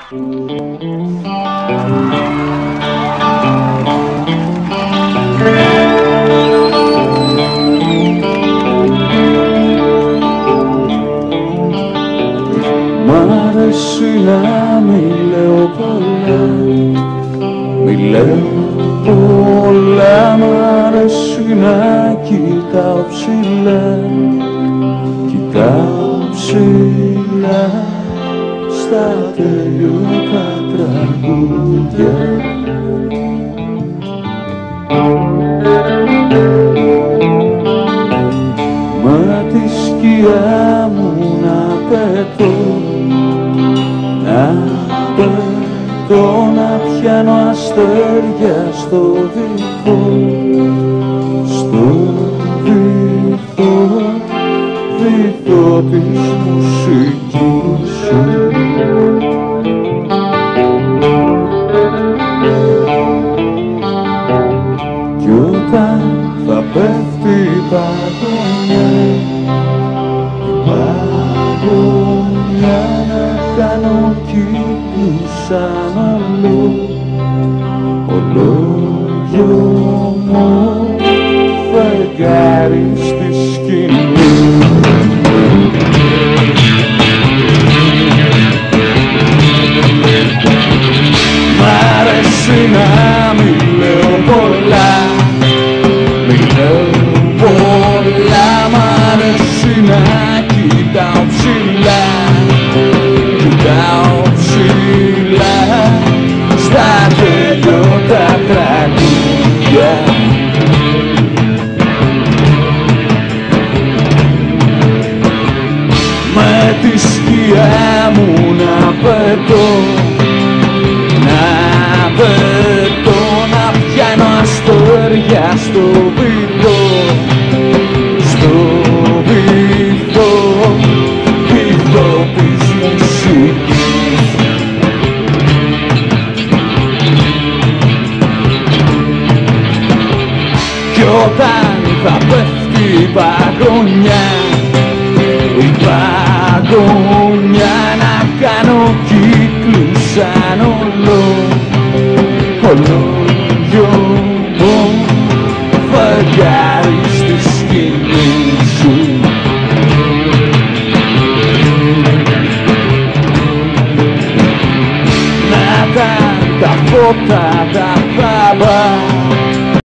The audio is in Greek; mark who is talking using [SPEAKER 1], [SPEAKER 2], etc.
[SPEAKER 1] Μ' αρέσει να μιλάω πολλά, μιλάω πολλά. Μ' αρέσει να κοιτάω ψηλά, κοιτάω ψηλά στα τελειώτα τραγούδια. Μα τη σκιά μου να πετώ, να πετώ, να πιάνω αστέρια στο βυθό, στο βυθό, βυθό της μουσικής σου. Κι όταν θα πέφτει η παγωνιά, παγωνιά, να κάνω κύκλους σαν ολόγιομο φεγγάρι στη σκηνή. Μ' αρέσει να μιλάω πολλά, μιλάω πολλά. Μ' αρέσει να κοιτάω ψηλά, κοιτάω ψηλά στα τελειώτα τραγούδια. Με τη σκιά μου να πετώ, να πετώ, να πιάνω αστέρια στο βυθό, στο βυθό, βυθό της μουσικής. Κι όταν θα πέφτει η παγωνιά, η παγωνιά, να κάνω κύκλους σαν ολόγιομο φεγγάρι στη σκηνή σου. Να τα φώτα τα